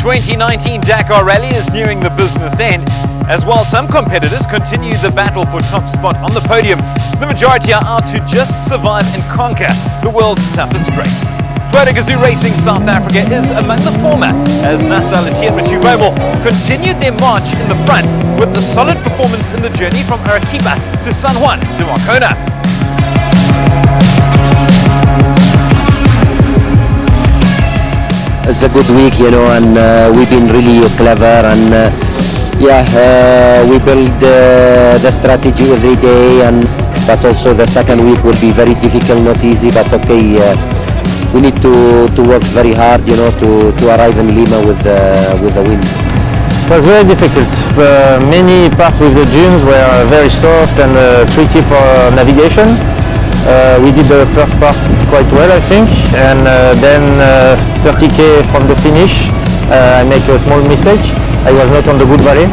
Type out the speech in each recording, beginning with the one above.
2019 Dakar Rally is nearing the business end, as while some competitors continue the battle for top spot on the podium, the majority are out to just survive and conquer the world's toughest race. Dakar Racing South Africa is among the former, as Nasser Latian Bomal continued their march in the front with a solid performance in the journey from Arequipa to San Juan de Marcona. It's a good week, and we've been really clever, and we build the strategy every day, but also the second week will be very difficult, not easy, but okay, we need to work very hard, to arrive in Lima with the win. It was very difficult. Many parts with the dunes were very soft and tricky for navigation. We did the first part quite well, I think, and then 30k from the finish, I make a small mistake. I was not on the good valley,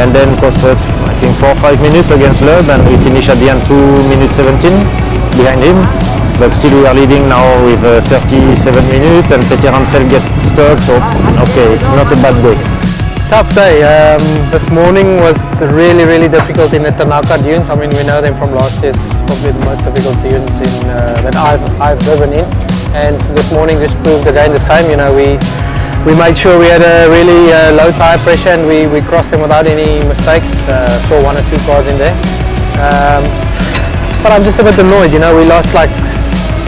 and then cost us, I think, 4 or 5 minutes against Loeb, and we finished at the end 2 minutes 17 behind him. But still we are leading now with 37 minutes, and Peter Hansel gets stuck, so okay, it's not a bad day. Tough day. This morning was really difficult in the Tanaka dunes. I mean, we know them from last year. It's probably the most difficult dunes that I've driven in. And this morning just proved again the same. We made sure we had a really low tire pressure, and we crossed them without any mistakes. Saw 1 or 2 cars in there. But I'm just a bit annoyed. We lost like,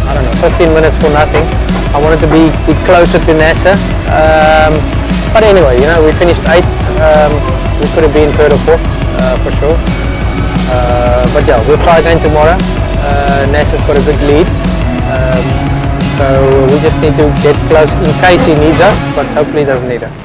I don't know, 15 minutes for nothing. I wanted to be closer to Nasser. But anyway, we finished 8th. We could have been 3rd or 4th for sure. But yeah, we'll try again tomorrow. Nasser's got a good lead. So we just need to get close in case he needs us, but hopefully he doesn't need us.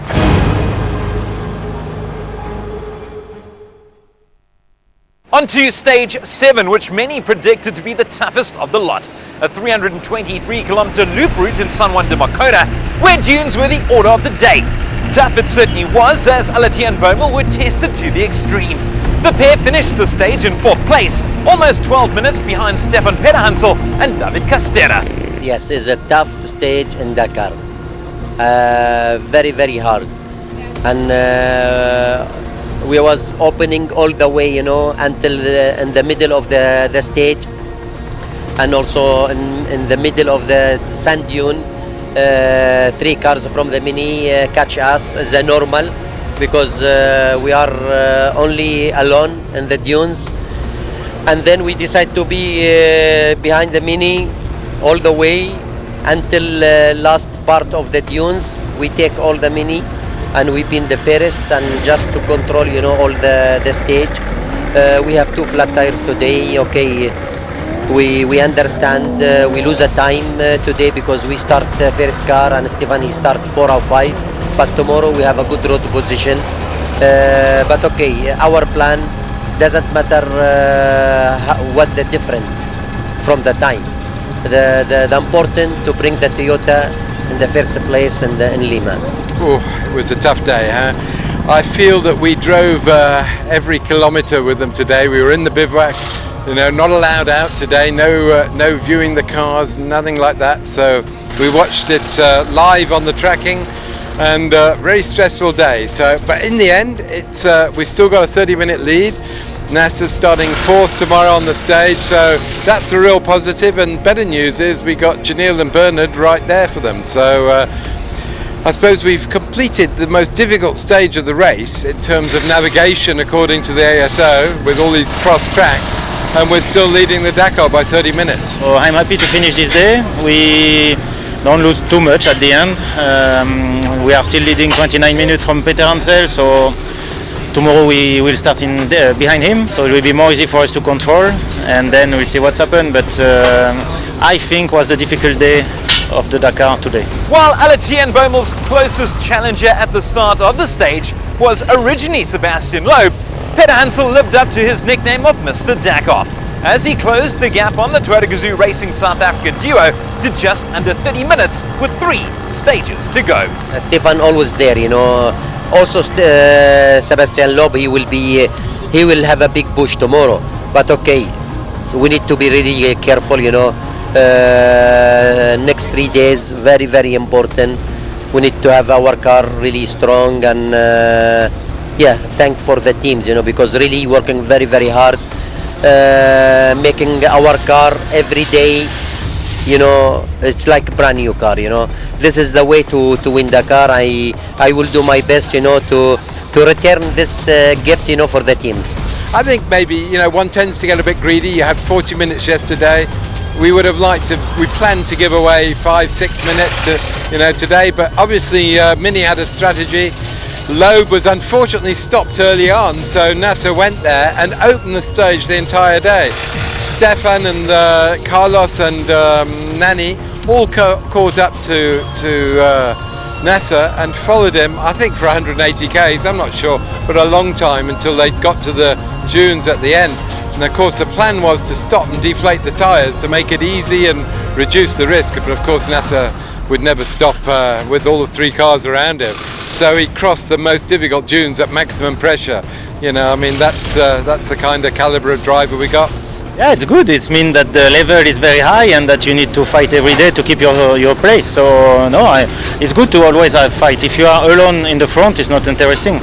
On to stage 7, which many predicted to be the toughest of the lot. A 323-kilometer loop route in San Juan de Marcona, where dunes were the order of the day. Tough it certainly was, as Latian and Bomal were tested to the extreme. The pair finished the stage in 4th place, almost 12 minutes behind Stefan Pederhansel and David Castera. Yes, it's a tough stage in Dakar. Very hard. And we was opening all the way, until in the middle of the stage, and also in the middle of the sand dune. 3 cars from the mini catch us as a normal, because we are only alone in the dunes, and then we decide to be behind the mini all the way until last part of the dunes. We take all the mini and we been the fairest, and just to control all the stage. We have 2 flat tires today. Okay, we understand we lose a time today because we start first car and Stefan start 405, but tomorrow we have a good road position. But okay, our plan doesn't matter what the difference from the time. The important to bring the Toyota in the first place in Lima. Oh, it was a tough day, huh? I feel that we drove every kilometer with them today. We were in the bivouac, not allowed out today, no viewing the cars, nothing like that. So we watched it live on the tracking, and very stressful day. But in the end, we still got a 30-minute lead. Nasser's starting 4th tomorrow on the stage, so that's the real positive. And better news is we got Janelle and Bernard right there for them. So I suppose we've completed the most difficult stage of the race in terms of navigation according to the ASO, with all these cross tracks, and we're still leading the Dakar by 30 minutes. So I'm happy to finish this day. We don't lose too much at the end. We are still leading 29 minutes from Peter Hansel, so tomorrow we will start behind him, so it will be more easy for us to control, and then we'll see what's happened. But I think was the difficult day of the Dakar today. While Latian Bomal's closest challenger at the start of the stage was originally Sebastian Loeb, Pederhansel lived up to his nickname of Mr. Dakar, as he closed the gap on the Dakar Racing South Africa duo to just under 30 minutes with 3 stages to go. Stefan always there, Also Sebastian Loeb, he will have a big push tomorrow. But okay, we need to be really careful, next 3 days, very important. we need to have our car really strong, and yeah, thank for the teams, you know, because really working very, very hard, making our car every day, you know, it's like a brand new car, you know. This is the way to win Dakar. I will do my best, you know, to return this gift, you know, for the teams. I think maybe, you know, one tends to get a bit greedy. You had 40 minutes yesterday. We would have liked to, we planned to give away 5-6 minutes to, you know, today, but obviously Mini had a strategy. Loeb was unfortunately stopped early on, so Nasser went there and opened the stage the entire day. Stefan and Carlos and Nani all caught up to Nasser and followed him, I think for 180 k's, I'm not sure, but a long time until they got to the dunes at the end. And of course the plan was to stop and deflate the tyres to make it easy and reduce the risk, but of course Nasser would never stop with all the 3 cars around him. So he crossed the most difficult dunes at maximum pressure. You know, I mean, that's the kind of calibre of driver we got. Yeah, it's good. It means that the level is very high and that you need to fight every day to keep your place. So no, it's good to always have fight. If you are alone in the front, it's not interesting.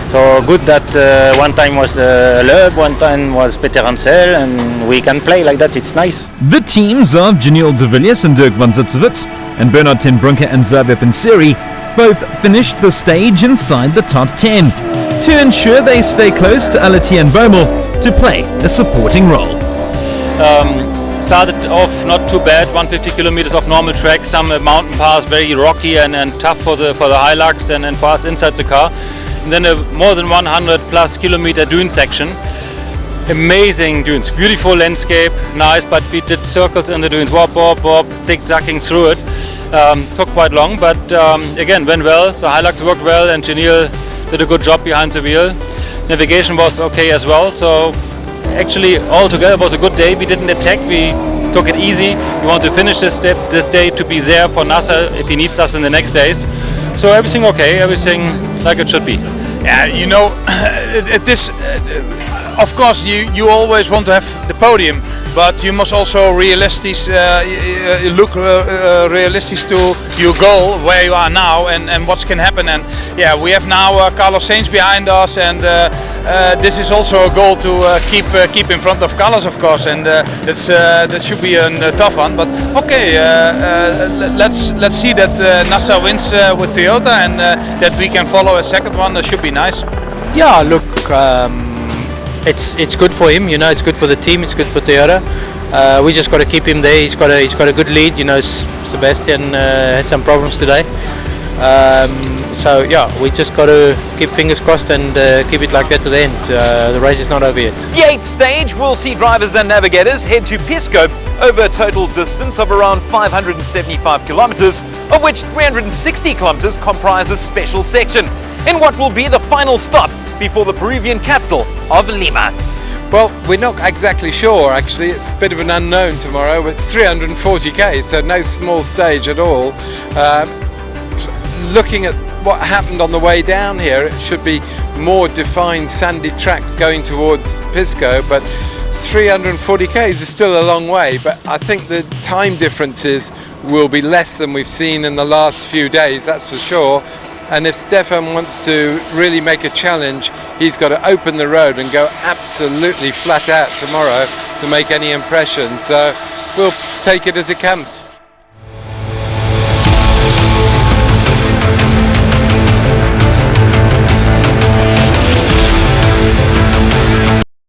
So good that one time was Loeb, one time was Peter Ansel, and we can play like that. It's nice. The teams of Janiel de Villiers and Dirk van Zitzewitz and Bernard ten Bronke and Xavier Panseri both finished the stage inside the top 10 to ensure they stay close to Alati and Bommel to play a supporting role. Started off not too bad, 150 kilometers of normal track, some mountain paths, very rocky and tough for the Hilux and for us inside the car. And then a more than 100 plus kilometer dune section. Amazing dunes, beautiful landscape, nice, but we did circles in the dunes, wop, wop, wop, zigzagging through it. Took quite long, but again, went well. So Hilux worked well and Janiel did a good job behind the wheel. Navigation was okay as well, so actually altogether was a good day. We didn't attack, we took it easy. We want to finish this day to be there for Nasser if he needs us in the next days. So everything okay, everything like it should be. Yeah, you know, of course you always want to have the podium, but you must also look realistic to your goal, where you are now and what can happen. And yeah, we have now Carlos Sainz behind us, and this is also a goal to keep in front of Carlos, of course, and that should be a tough one. But okay, let's see that Nasser wins with Toyota, and that we can follow a second one. That should be nice. Yeah, look, it's good for him, you know, it's good for the team, it's good for Toyota. We just got to keep him there. He's got a good lead, you know. Sebastian had some problems today, so yeah, we just got to keep fingers crossed and keep it like that to the end. The race is not over yet. The 8th stage will see drivers and navigators head to Pisco over a total distance of around 575 kilometers, of which 360 kilometers comprise a special section, in what will be the final stop before the Peruvian capital of Lima. Well, we're not exactly sure actually, it's a bit of an unknown tomorrow. It's 340 k's, so no small stage at all. Looking at what happened on the way down here, it should be more defined sandy tracks going towards Pisco, but 340 k's is still a long way, but I think the time differences will be less than we've seen in the last few days, that's for sure. And if Stefan wants to really make a challenge, he's got to open the road and go absolutely flat out tomorrow to make any impression. So we'll take it as it comes.